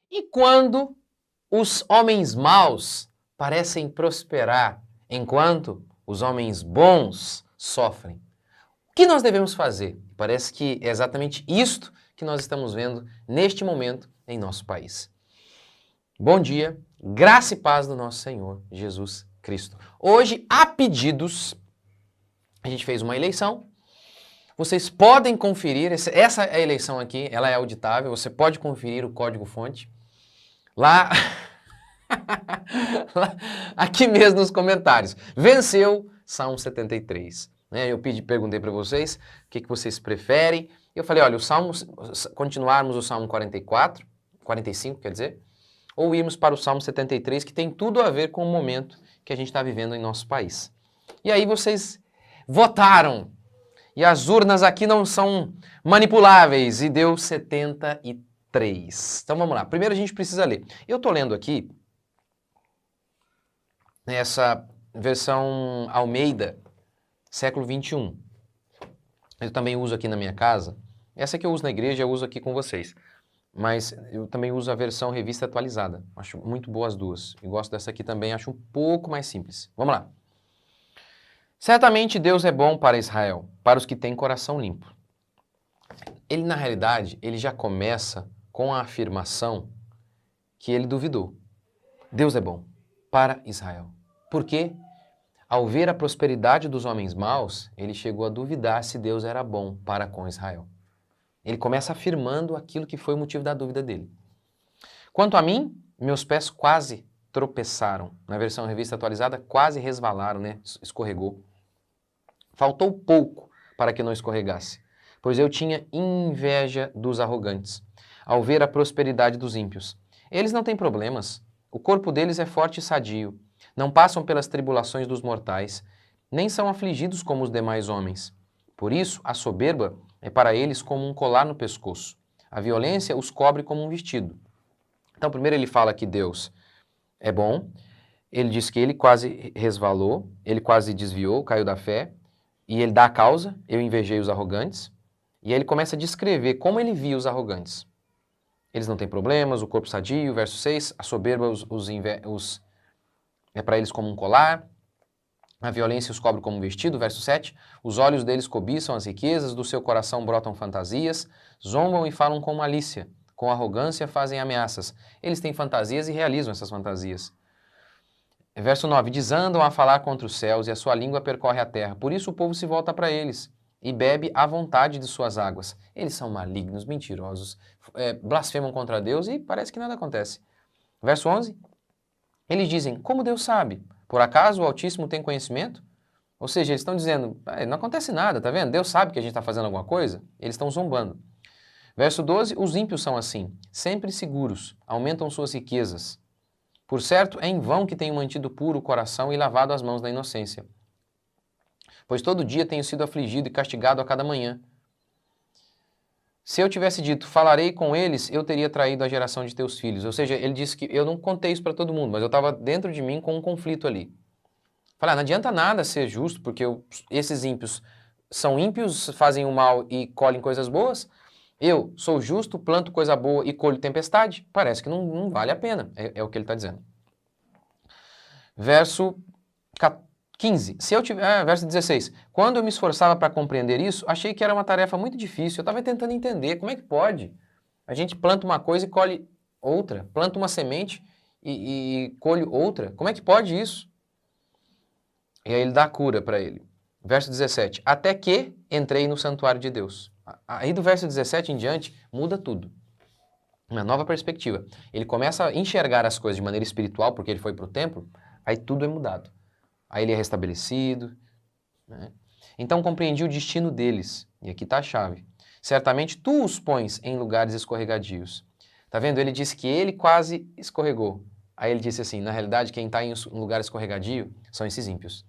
E quando os homens maus parecem prosperar, enquanto os homens bons sofrem? O que nós devemos fazer? Parece que é exatamente isto que nós estamos vendo neste momento em nosso país. Bom dia, graça e paz do nosso Senhor Jesus Cristo. Hoje, a pedidos, a gente fez uma eleição. Vocês podem conferir, essa eleição aqui, ela é auditável, você pode conferir o código-fonte lá, aqui mesmo nos comentários. Venceu Salmo 73. Né? Eu perguntei para vocês o que vocês preferem. Eu falei, olha, continuarmos o Salmo 44, 45, quer dizer, ou irmos para o Salmo 73, que tem tudo a ver com o momento que a gente está vivendo em nosso país. E aí vocês votaram. E as urnas aqui não são manipuláveis. E deu 73. Então vamos lá. Primeiro a gente precisa ler. Eu estou lendo aqui essa versão Almeida, século 21. Eu também uso aqui na minha casa. Essa que eu uso na igreja, eu uso aqui com vocês. Mas eu também uso a versão revista atualizada. Acho muito boas as duas. E gosto dessa aqui também, acho um pouco mais simples. Vamos lá. Certamente Deus é bom para Israel, para os que têm coração limpo. Ele, na realidade, ele já começa com a afirmação que ele duvidou. Deus é bom para Israel. Por quê? Ao ver a prosperidade dos homens maus, ele chegou a duvidar se Deus era bom para com Israel. Ele começa afirmando aquilo que foi o motivo da dúvida dele. Quanto a mim, meus pés quase tropeçaram. Na versão revista atualizada, quase resvalaram, né? Escorregou. Faltou pouco para que não escorregasse, pois eu tinha inveja dos arrogantes, ao ver a prosperidade dos ímpios. Eles não têm problemas, o corpo deles é forte e sadio, não passam pelas tribulações dos mortais, nem são afligidos como os demais homens. Por isso, a soberba é para eles como um colar no pescoço. A violência os cobre como um vestido. Então, primeiro ele fala que Deus é bom, ele diz que ele quase resvalou, ele quase desviou, caiu da fé, e ele dá a causa, eu invejei os arrogantes, e aí ele começa a descrever como ele via os arrogantes. Eles não têm problemas, o corpo sadio, verso 6, a soberba é para eles como um colar, a violência os cobre como um vestido, verso 7, os olhos deles cobiçam as riquezas, do seu coração brotam fantasias, zombam e falam com malícia, com arrogância fazem ameaças. Eles têm fantasias e realizam essas fantasias. Verso 9, desandam a falar contra os céus e a sua língua percorre a terra. Por isso o povo se volta para eles e bebe à vontade de suas águas. Eles são malignos, mentirosos, blasfemam contra Deus e parece que nada acontece. Verso 11, eles dizem, como Deus sabe? Por acaso o Altíssimo tem conhecimento? Ou seja, eles estão dizendo, não acontece nada, tá vendo? Deus sabe que a gente está fazendo alguma coisa? Eles estão zombando. Verso 12, os ímpios são assim, sempre seguros, aumentam suas riquezas. Por certo, é em vão que tenho mantido puro o coração e lavado as mãos da inocência. Pois todo dia tenho sido afligido e castigado a cada manhã. Se eu tivesse dito, falarei com eles, eu teria traído a geração de teus filhos. Ou seja, ele disse que eu não contei isso para todo mundo, mas eu estava dentro de mim com um conflito ali. Falei, não adianta nada ser justo, porque esses ímpios são ímpios, fazem o mal e colhem coisas boas. Eu sou justo, planto coisa boa e colho tempestade. Parece que não vale a pena, é o que ele está dizendo. Verso 15. Verso 16. Quando eu me esforçava para compreender isso, achei que era uma tarefa muito difícil. Eu estava tentando entender como é que pode. A gente planta uma coisa e colhe outra. Planta uma semente e colhe outra. Como é que pode isso? E aí ele dá a cura para ele. Verso 17. Até que entrei no santuário de Deus. Aí do verso 17 em diante, muda tudo. Uma nova perspectiva. Ele começa a enxergar as coisas de maneira espiritual, porque ele foi para o templo, aí tudo é mudado. Aí ele é restabelecido. Né? Então compreendi o destino deles. E aqui está a chave. Certamente tu os pões em lugares escorregadios. Tá vendo? Ele disse que ele quase escorregou. Aí ele disse assim, na realidade quem está em um lugar escorregadio são esses ímpios.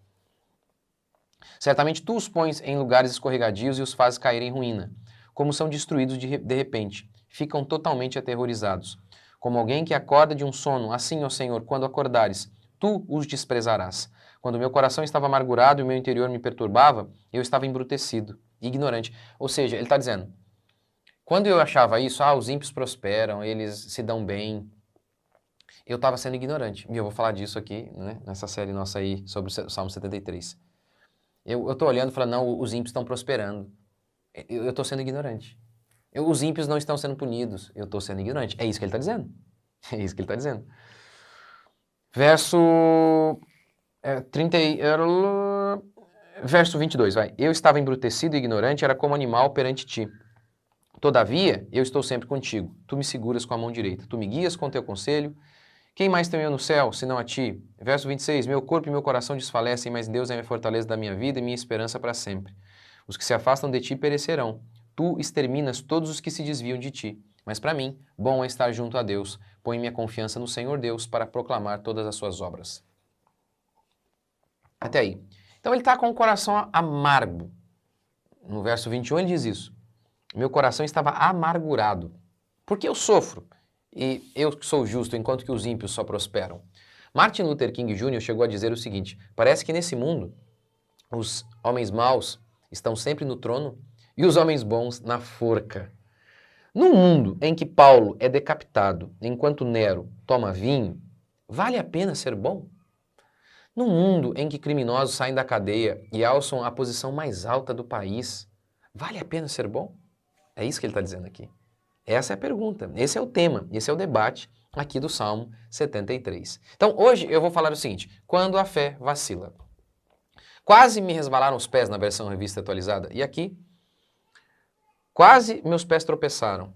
Certamente tu os pões em lugares escorregadios e os fazes cair em ruína. Como são destruídos de repente. Ficam totalmente aterrorizados. Como alguém que acorda de um sono, assim, ó Senhor, quando acordares, tu os desprezarás. Quando meu coração estava amargurado e o meu interior me perturbava, eu estava embrutecido, ignorante. Ou seja, ele está dizendo, Quando eu achava isso, os ímpios prosperam, eles se dão bem, eu estava sendo ignorante. E eu vou falar disso aqui, né, nessa série nossa aí sobre o Salmo 73. Eu estou olhando e falando, não, os ímpios estão prosperando. Eu estou sendo ignorante. Os ímpios não estão sendo punidos. Eu estou sendo ignorante. É isso que ele está dizendo. É isso que ele está dizendo. Verso 22, vai. Eu estava embrutecido e ignorante, era como animal perante ti. Todavia, eu estou sempre contigo. Tu me seguras com a mão direita. Tu me guias com teu conselho. Quem mais tem eu no céu, senão a ti? Verso 26, meu corpo e meu coração desfalecem, mas Deus é a minha fortaleza da minha vida e minha esperança para sempre. Os que se afastam de ti perecerão. Tu exterminas todos os que se desviam de ti. Mas para mim, bom é estar junto a Deus. Põe minha confiança no Senhor Deus para proclamar todas as suas obras. Até aí. Então ele está com o coração amargo. No verso 21 ele diz isso. Meu coração estava amargurado. Porque eu sofro. E eu sou justo, enquanto que os ímpios só prosperam. Martin Luther King Jr. chegou a dizer o seguinte, parece que nesse mundo, os homens maus estão sempre no trono e os homens bons na forca. Num mundo em que Paulo é decapitado, enquanto Nero toma vinho, vale a pena ser bom? Num mundo em que criminosos saem da cadeia e alçam a posição mais alta do país, vale a pena ser bom? É isso que ele está dizendo aqui. Essa é a pergunta, esse é o tema, esse é o debate aqui do Salmo 73. Então, hoje eu vou falar o seguinte, quando a fé vacila. Quase me resbalaram os pés na versão revista atualizada, e aqui, quase meus pés tropeçaram.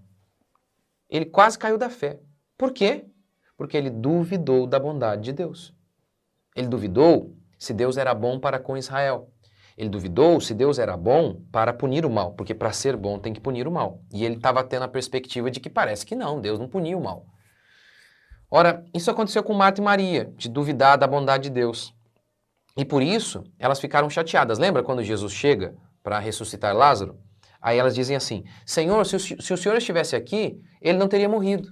Ele quase caiu da fé. Por quê? Porque ele duvidou da bondade de Deus. Ele duvidou se Deus era bom para com Israel. Ele duvidou se Deus era bom para punir o mal, porque para ser bom tem que punir o mal. E ele estava tendo a perspectiva de que parece que não, Deus não punia o mal. Ora, isso aconteceu com Marta e Maria, de duvidar da bondade de Deus. E por isso, elas ficaram chateadas. Lembra quando Jesus chega para ressuscitar Lázaro? Aí elas dizem assim, Senhor, se o Senhor estivesse aqui, ele não teria morrido.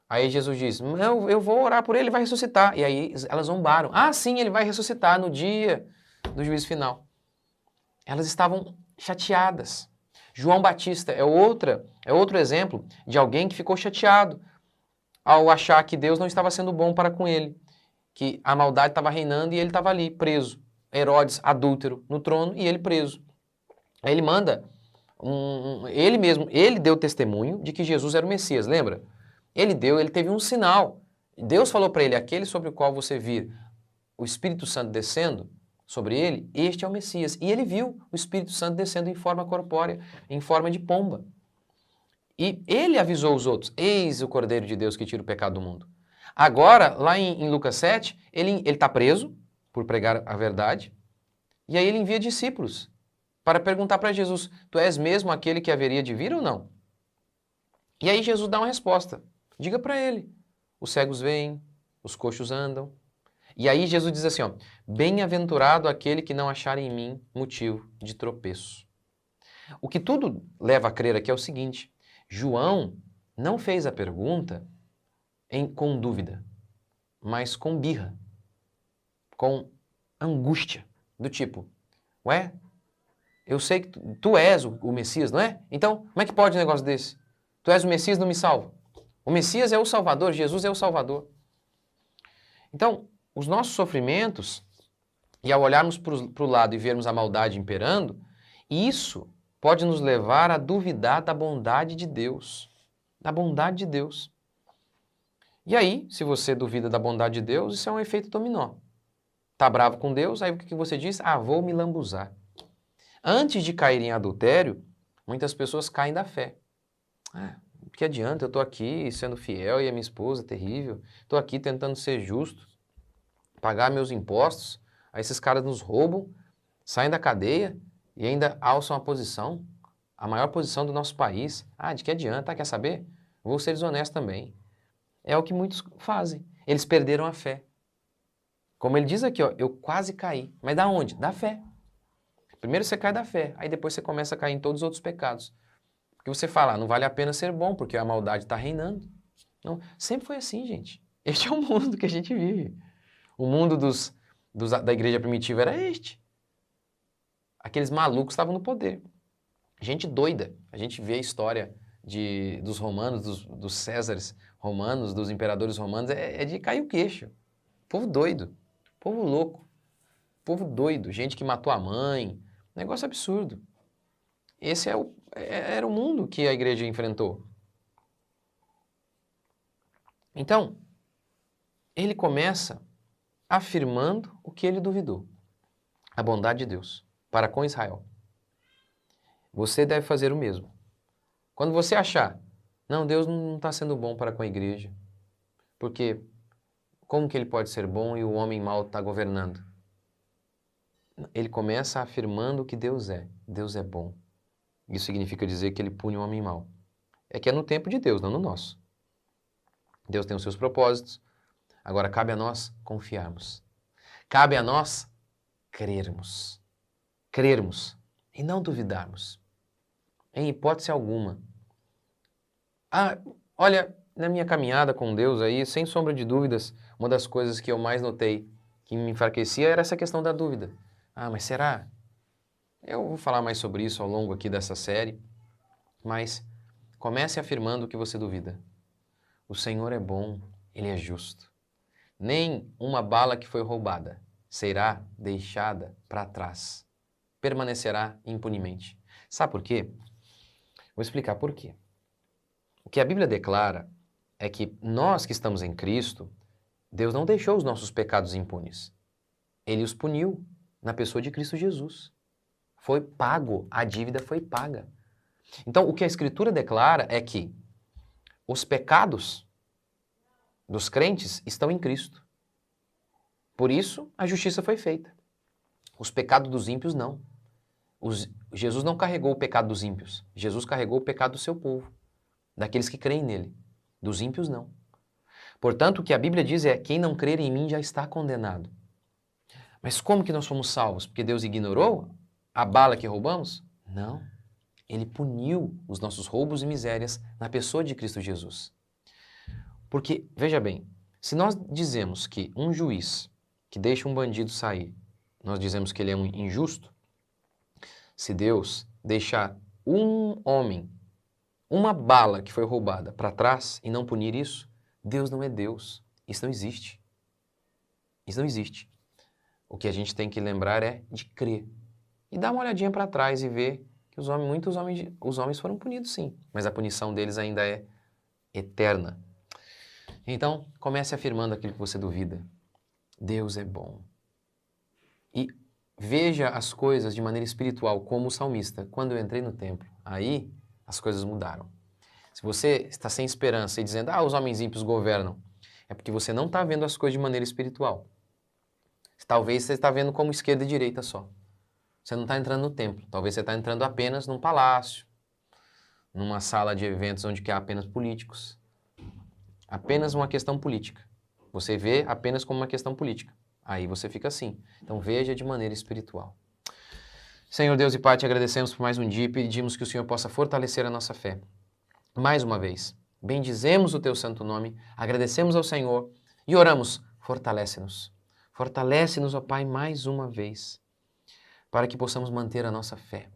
Aí Jesus diz, não, eu vou orar por ele, ele vai ressuscitar. E aí elas zombaram. Sim, ele vai ressuscitar no dia do juízo final. Elas estavam chateadas. João Batista é outro exemplo de alguém que ficou chateado ao achar que Deus não estava sendo bom para com ele, que a maldade estava reinando e ele estava ali, preso. Herodes, adúltero, no trono e ele preso. Aí ele manda, ele deu testemunho de que Jesus era o Messias, lembra? Ele teve um sinal. Deus falou para ele, aquele sobre o qual você vir o Espírito Santo descendo, sobre ele, este é o Messias. E ele viu o Espírito Santo descendo em forma corpórea, em forma de pomba. E ele avisou os outros, eis o Cordeiro de Deus que tira o pecado do mundo. Agora, lá em Lucas 7, ele está preso por pregar a verdade, e aí ele envia discípulos para perguntar para Jesus, tu és mesmo aquele que haveria de vir ou não? E aí Jesus dá uma resposta, diga para ele, os cegos veem, os coxos andam. E aí Jesus diz assim, bem-aventurado aquele que não achar em mim motivo de tropeço. O que tudo leva a crer aqui é o seguinte, João não fez a pergunta com dúvida, mas com birra, com angústia, do tipo, ué, eu sei que tu és o Messias, não é? Então, como é que pode um negócio desse? Tu és o Messias, não me salva. O Messias é o Salvador, Jesus é o Salvador. Então, os nossos sofrimentos, e ao olharmos para o lado e vermos a maldade imperando, isso pode nos levar a duvidar da bondade de Deus. Da bondade de Deus. E aí, se você duvida da bondade de Deus, isso é um efeito dominó. Tá bravo com Deus, aí o que você diz? Vou me lambuzar. Antes de cair em adultério, muitas pessoas caem da fé. Que adianta, eu estou aqui sendo fiel e a minha esposa é terrível. Estou aqui tentando ser justo, pagar meus impostos. Aí esses caras nos roubam, saem da cadeia e ainda alçam a maior posição do nosso país. De que adianta? Quer saber? Vou ser desonesto também. É o que muitos fazem. Eles perderam a fé. Como ele diz aqui, eu quase caí. Mas da onde? Da fé. Primeiro você cai da fé, aí depois você começa a cair em todos os outros pecados. Porque você fala, não vale a pena ser bom, porque a maldade está reinando. Não, sempre foi assim, gente. Este é o mundo que a gente vive. O mundo da igreja primitiva era este. Aqueles malucos estavam no poder. Gente doida. A gente vê a história dos romanos, dos Césares romanos, dos imperadores romanos, é de cair o queixo. Povo doido, povo louco, povo doido, gente que matou a mãe, negócio absurdo. Esse era o mundo que a igreja enfrentou. Então, ele começa afirmando o que ele duvidou. A bondade de Deus para com Israel. Você deve fazer o mesmo. Quando você achar, não, Deus não está sendo bom para com a igreja, porque como que ele pode ser bom e o homem mau está governando? Ele começa afirmando que Deus é bom. Isso significa dizer que ele pune o homem mau. É que é no tempo de Deus, não no nosso. Deus tem os seus propósitos, agora cabe a nós confiarmos. Cabe a nós crermos. Crermos e não duvidarmos. Em hipótese alguma. Olha, na minha caminhada com Deus aí, sem sombra de dúvidas, uma das coisas que eu mais notei que me enfraquecia era essa questão da dúvida. Mas será? Eu vou falar mais sobre isso ao longo aqui dessa série, mas comece afirmando que você duvida. O Senhor é bom, Ele é justo. Nem uma bala que foi roubada será deixada para trás. Permanecerá impunemente. Sabe por quê? Vou explicar por quê. O que a Bíblia declara é que nós que estamos em Cristo, Deus não deixou os nossos pecados impunes. Ele os puniu na pessoa de Cristo Jesus. Foi pago, a dívida foi paga. Então, o que a Escritura declara é que os pecados dos crentes estão em Cristo. Por isso, a justiça foi feita. Os pecados dos ímpios, não. Jesus não carregou o pecado dos ímpios. Jesus carregou o pecado do seu povo, daqueles que creem nele. Dos ímpios, não. Portanto, o que a Bíblia diz é: quem não crer em mim já está condenado. Mas como que nós fomos salvos? Porque Deus ignorou a bala que roubamos? Não. Ele puniu os nossos roubos e misérias na pessoa de Cristo Jesus. Porque, veja bem, se nós dizemos que um juiz que deixa um bandido sair, nós dizemos que ele é um injusto, se Deus deixar um homem, uma bala que foi roubada para trás e não punir isso, Deus não é Deus. Isso não existe. Isso não existe. O que a gente tem que lembrar é de crer. E dar uma olhadinha para trás e ver que os homens foram punidos, sim, mas a punição deles ainda é eterna. Então, comece afirmando aquilo que você duvida. Deus é bom. E veja as coisas de maneira espiritual, como o salmista. Quando eu entrei no templo, aí as coisas mudaram. Se você está sem esperança e dizendo, os homens ímpios governam, é porque você não está vendo as coisas de maneira espiritual. Talvez você está vendo como esquerda e direita só. Você não está entrando no templo. Talvez você está entrando apenas num palácio, numa sala de eventos onde há apenas políticos. Apenas uma questão política. Você vê apenas como uma questão política. Aí você fica assim. Então veja de maneira espiritual. Senhor Deus e Pai, te agradecemos por mais um dia e pedimos que o Senhor possa fortalecer a nossa fé. Mais uma vez, bendizemos o teu santo nome, agradecemos ao Senhor e oramos, fortalece-nos. Fortalece-nos, ó Pai, mais uma vez, para que possamos manter a nossa fé.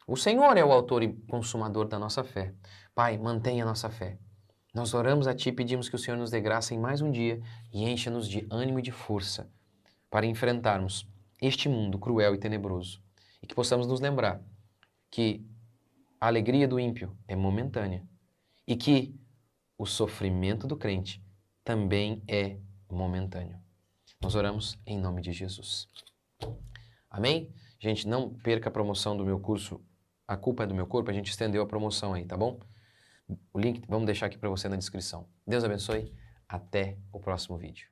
O Senhor é o autor e consumador da nossa fé. Pai, mantenha a nossa fé. Nós oramos a Ti e pedimos que o Senhor nos dê graça em mais um dia e encha-nos de ânimo e de força para enfrentarmos este mundo cruel e tenebroso. E que possamos nos lembrar que a alegria do ímpio é momentânea e que o sofrimento do crente também é momentâneo. Nós oramos em nome de Jesus. Amém? Gente, não perca a promoção do meu curso A Culpa é do Meu Corpo. A gente estendeu a promoção aí, tá bom? O link vamos deixar aqui para você na descrição. Deus abençoe. Até o próximo vídeo.